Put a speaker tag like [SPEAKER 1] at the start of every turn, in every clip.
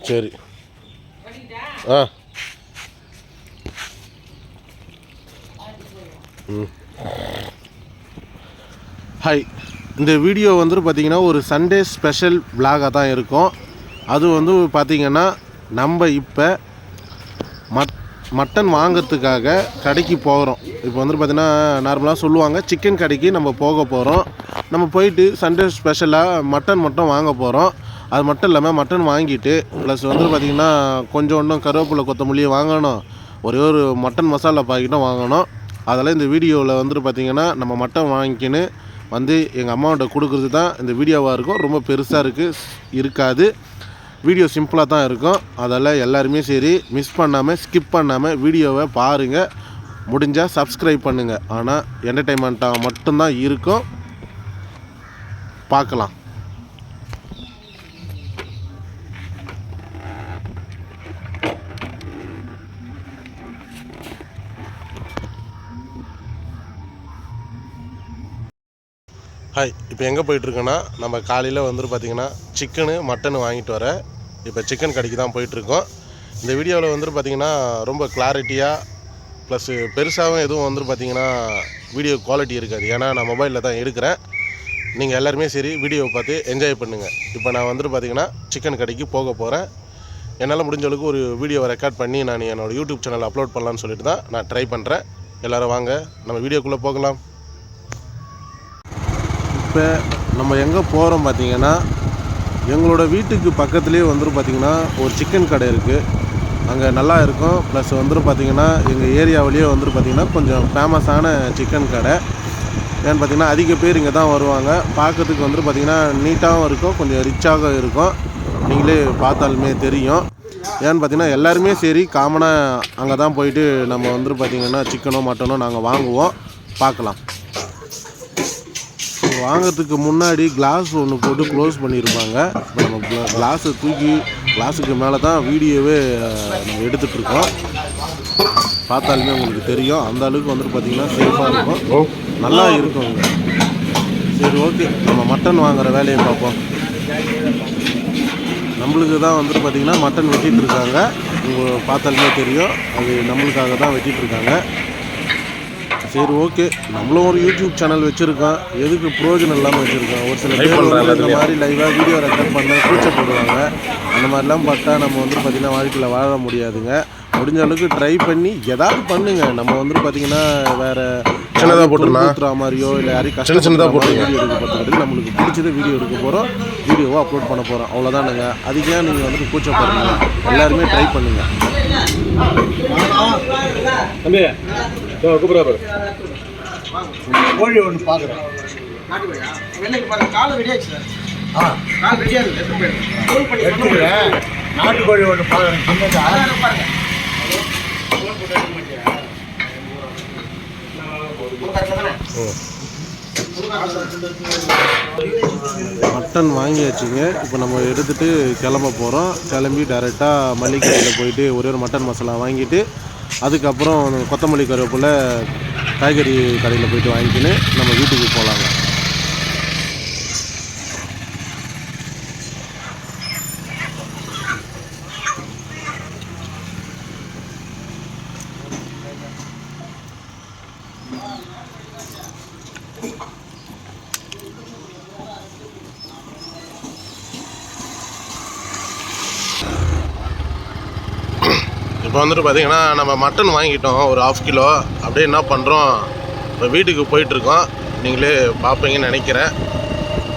[SPEAKER 1] சரி. ஹாய், இந்த வீடியோ வந்து பார்த்திங்கன்னா ஒரு சண்டே ஸ்பெஷல் விலாகாக தான் இருக்கும். அது வந்து பார்த்திங்கன்னா நம்ம இப்போ மட்டன் வாங்கிறதுக்காக கடைக்கு போகிறோம். இப்போ வந்து பார்த்திங்கன்னா நார்மலாக சொல்லுவாங்க சிக்கன் கடைக்கு நம்ம போக போகிறோம். நம்ம போயிட்டு சண்டே ஸ்பெஷலாக மட்டன் மட்டும் வாங்க போகிறோம். அது மட்டும் இல்லாமல் மட்டன் வாங்கிட்டு ப்ளஸ் வந்து பார்த்திங்கன்னா கொஞ்சம் கருவேப்பிலை கொத்தமல்லியை வாங்கணும், ஒரே ஒரு மட்டன் மசாலா பாக்கெட்டும் வாங்கணும். அதெல்லாம் இந்த வீடியோவில் வந்துட்டு பார்த்திங்கன்னா நம்ம மட்டன் வாங்கிக்கின்னு வந்து எங்கள் அம்மாவோட கொடுக்குறது தான் இந்த வீடியோவாக இருக்கும். ரொம்ப பெருசாக இருக்காது. வீடியோ சிம்பிளாக தான் இருக்கும். அதெல்லாம் எல்லாருமே சரி மிஸ் பண்ணாமல் ஸ்கிப் பண்ணாமல் வீடியோவை பாருங்கள். முடிஞ்சால் சப்ஸ்கிரைப் பண்ணுங்கள். ஆனால் என்டர்டெயின்மெண்ட்டாக மட்டும்தான் இருக்கும். பார்க்கலாம். ஹாய், இப்போ எங்கே போயிட்டுருக்கோன்னா நம்ம காலையில் வந்துட்டு பார்த்திங்கன்னா சிக்கனு மட்டனு வாங்கிட்டு வர இப்போ சிக்கன் கடைக்கு தான் போயிட்டுருக்கோம். இந்த வீடியோவில் வந்துட்டு பார்த்திங்கன்னா ரொம்ப கிளாரிட்டியாக ப்ளஸ் பெருசாகவும் எதுவும் வந்துட்டு பார்த்திங்கன்னா வீடியோ குவாலிட்டி இருக்காது. ஏன்னா நான் மொபைலில் தான் எடுக்கிறேன். நீங்கள் எல்லாருமே சரி வீடியோவை பார்த்து என்ஜாய் பண்ணுங்கள். இப்போ நான் வந்துட்டு பார்த்திங்கன்னா சிக்கன் கடைக்கு போக போகிறேன். என்னால் முடிஞ்ச அளவுக்கு ஒரு வீடியோவை ரெக்கார்ட் பண்ணி நான் என்னோடய யூடியூப் சேனலில் அப்லோட் பண்ணலான்னு சொல்லிட்டு தான் நான் ட்ரை பண்ணுறேன். எல்லோரும் வாங்க நம்ம வீடியோக்குள்ளே போகலாம். இப்போ நம்ம எங்கே போகிறோம் பார்த்திங்கன்னா எங்களோட வீட்டுக்கு பக்கத்துலேயே வந்துட்டு பார்த்திங்கன்னா ஒரு சிக்கன் கடை இருக்குது. அங்கே நல்லா இருக்கும். ப்ளஸ் வந்துட்டு பார்த்திங்கன்னா எங்கள் ஏரியாவிலேயே வந்துட்டு பார்த்திங்கன்னா கொஞ்சம் ஃபேமஸான சிக்கன் கடை. ஏன்னு பார்த்திங்கன்னா அதிக பேர் இங்கே தான் வருவாங்க. பார்க்கறதுக்கு வந்துட்டு பார்த்திங்கன்னா நீட்டாகவும் இருக்கும், கொஞ்சம் ரிச்சாக இருக்கும். நீங்களே பார்த்தாலுமே தெரியும். ஏன்னு பார்த்திங்கன்னா எல்லாருமே சரி காமனாக அங்கே தான் போயிட்டு நம்ம வந்துட்டு பார்த்திங்கன்னா சிக்கனோ மட்டனோ நாங்கள் வாங்குவோம். பார்க்கலாம். வாங்கிறதுக்கு முன்னாடி கிளாஸ் ஒன்று போட்டு க்ளோஸ் பண்ணியிருப்பாங்க. இப்போ நம்ம கிளாஸை தூக்கி கிளாஸுக்கு மேலே தான் வீடியோவே நம்ம எடுத்துகிட்ருக்கோம். பார்த்தாலுமே உங்களுக்கு தெரியும். அந்த அளவுக்கு வந்துட்டு பார்த்திங்கன்னா சேஃபாக இருக்கும், நல்லா இருக்குங்க. சரி, ஓகே, நம்ம மட்டன் வாங்குகிற வேலையை பார்ப்போம். நம்மளுக்கு தான் வந்துட்டு பார்த்திங்கன்னா மட்டன் வெட்டிகிட்ருக்காங்க. உங்கள் பார்த்தாலுமே தெரியும், அது நம்மளுக்காக தான் வெட்டிகிட்ருக்காங்க. சரி, ஓகே, நம்மளும் ஒரு யூடியூப் சேனல் வச்சுருக்கோம். எதுக்கு பிரயோஜனம் இல்லாமல் வச்சுருக்கோம். ஒரு சில பேர் இந்த மாதிரி லைவாக வீடியோ ரெக்கார்ட் பண்ண கூச்சப்படுவாங்க. அந்த மாதிரிலாம் பார்த்தா நம்ம வந்துட்டு பார்த்திங்கன்னா வாழ்க்கையில் வாழ முடியாதுங்க. முடிஞ்ச அளவுக்கு ட்ரை பண்ணி ஏதாவது பண்ணுங்கள். நம்ம வந்துட்டு பார்த்திங்கன்னா வேறு சின்னதாக போட்டுருந்துற மாதிரியோ இல்லை யாரையும் கஷ்டமாக போட்டு வீடியோ எடுக்க பார்த்துக்கிட்டு நம்மளுக்கு பிடிச்சதை வீடியோ எடுக்க போகிறோம், வீடியோவை அப்லோட் பண்ண போகிறோம். அவ்வளோதானுங்க. அதுக்கே நீங்கள் வந்துட்டு கூச்சப்படுறீங்க. எல்லாருமே ட்ரை பண்ணுங்கள்.
[SPEAKER 2] கோழி ஒன்று பார்க்குறேன். நாட்டுக்கோழி ஒன்று பார்க்குறேன்.
[SPEAKER 1] மட்டன் வாங்கியாச்சுங்க. இப்போ நம்ம எடுத்துகிட்டு கிளம்ப போகிறோம். கிளம்பி டைரெக்டாக மல்லிகை கடையில் போயிட்டு ஒரே ஒரு மட்டன் மசாலா வாங்கிட்டு அதுக்கப்புறம் கொத்தமல்லி கருவேப்பிலை காய்கறி கடையில் போய்ட்டு வாங்கிக்கின்னு நம்ம வீட்டுக்கு போகலாங்க. இப்போ வந்துட்டு பார்த்திங்கன்னா நம்ம மட்டன் வாங்கிட்டோம் ஒரு 1/2 கிலோ. அப்படியே என்ன பண்ணுறோம், இப்போ வீட்டுக்கு போயிட்டுருக்கோம். நீங்களே பார்ப்பீங்கன்னு நினைக்கிறேன்.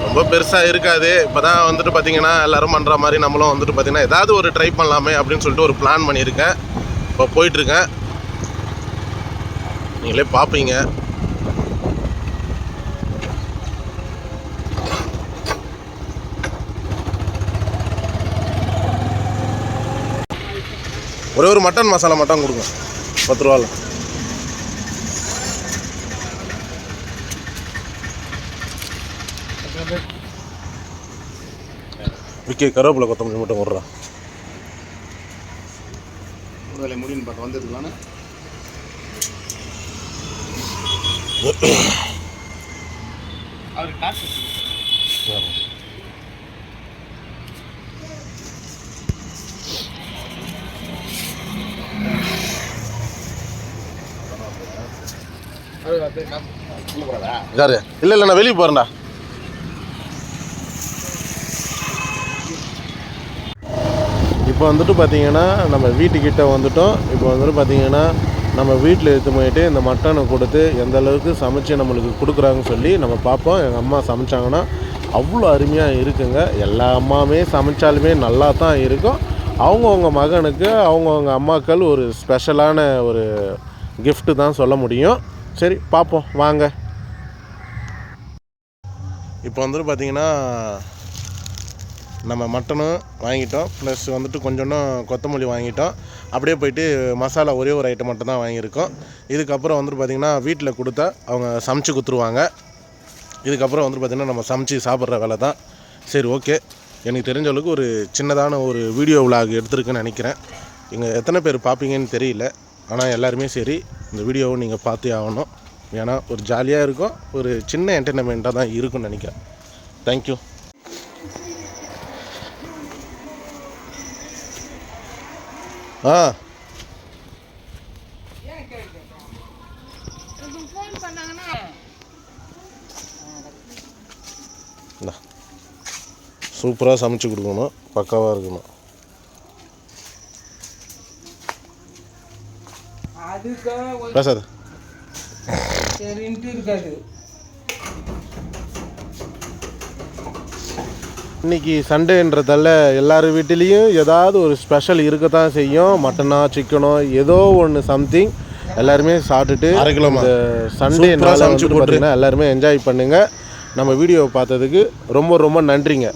[SPEAKER 1] ரொம்ப பெருசாக இருக்காது. இப்போ தான் வந்துட்டு பார்த்திங்கன்னா எல்லோரும் பண்ணுற மாதிரி நம்மளும் வந்துட்டு பார்த்திங்கன்னா ஏதாவது ஒரு ட்ரை பண்ணலாமே அப்படின்னு சொல்லிட்டு ஒரு பிளான் பண்ணியிருக்கேன். இப்போ போயிட்டுருக்கேன், நீங்களே பார்ப்பீங்க. ஒரே ஒரு மட்டன் மசாலா மட்டும் கொடுங்க, 10 ரூபாவில். விக்கி கருவேப்பிலை கொத்தமல்லி மட்டும் விட்றா.
[SPEAKER 2] வேலை முடின்னு பார்த்து வந்துருக்கலான்னு அவர் காசு
[SPEAKER 1] யாரு இல்லை இல்லை நான் வெளியே போகிறேன்டா. இப்போ வந்துட்டு பார்த்தீங்கன்னா நம்ம வீட்டுக்கிட்ட வந்துட்டோம். இப்போ வந்துட்டு பார்த்தீங்கன்னா நம்ம வீட்டில் எடுத்து போயிட்டு இந்த மட்டனை கொடுத்து எந்த அளவுக்கு சமைச்சு நம்மளுக்கு கொடுக்குறாங்கன்னு சொல்லி நம்ம பார்ப்போம். எங்கள் அம்மா சமைச்சாங்கன்னா அவ்வளோ அருமையாக இருக்குங்க. எல்லா அம்மாவுமே சமைச்சாலுமே நல்லா தான் இருக்கும். அவங்கவுங்க மகனுக்கு அவங்கவுங்க அம்மாக்கள் ஒரு ஸ்பெஷலான ஒரு gift தான் சொல்ல முடியும். சரி பார்ப்போம் வாங்க. இப்போ வந்துட்டு பார்த்திங்கன்னா நம்ம மட்டனும் வாங்கிட்டோம், ப்ளஸ் வந்துட்டு கொஞ்சோன்னு கொத்தமல்லி வாங்கிட்டோம். அப்படியே போயிட்டு மசாலா ஒரே ஒரு ஐட்டம் மட்டும் தான் வாங்கியிருக்கோம். இதுக்கப்புறம் வந்துட்டு பார்த்திங்கன்னா வீட்டில் கொடுத்தா அவங்க சமைச்சு கொடுத்துருவாங்க. இதுக்கப்புறம் வந்துட்டு பார்த்திங்கன்னா நம்ம சமைச்சு சாப்பிட்ற வேலை தான். சரி ஓகே, எனக்கு தெரிஞ்ச அளவுக்கு ஒரு சின்னதான ஒரு வீடியோ விலாக் எடுத்துருக்குன்னு நினைக்கிறேன். இங்கே எத்தனை பேர் பார்ப்பீங்கன்னு தெரியல, ஆனால் எல்லாருமே சரி இந்த வீடியோவை நீங்கள் பார்த்தே ஆகணும். ஏன்னா ஒரு ஜாலியாக இருக்கும், ஒரு சின்ன என்டர்டைன்மெண்ட்டாக தான் இருக்குன்னு நினைக்கிறேன். தேங்க்யூ. சூப்பராக சமைச்சு கொடுக்கணும், பக்காவாக இருக்கணும். பேசாது
[SPEAKER 3] இருக்காது.
[SPEAKER 1] இன்றைக்கி சண்டேன்றதால எல்லார் வீட்டிலையும் ஏதாவது ஒரு ஸ்பெஷல் இருக்க தான் செய்யும். மட்டனோ சிக்கனோ ஏதோ ஒன்று சம்திங் எல்லாருமே சாப்பிட்டுட்டு இந்த சண்டே நாளை வந்து பார்த்தீங்கன்னா எல்லாருமே என்ஜாய் பண்ணுங்கள். நம்ம வீடியோவை பார்த்ததுக்கு ரொம்ப ரொம்ப நன்றிங்க.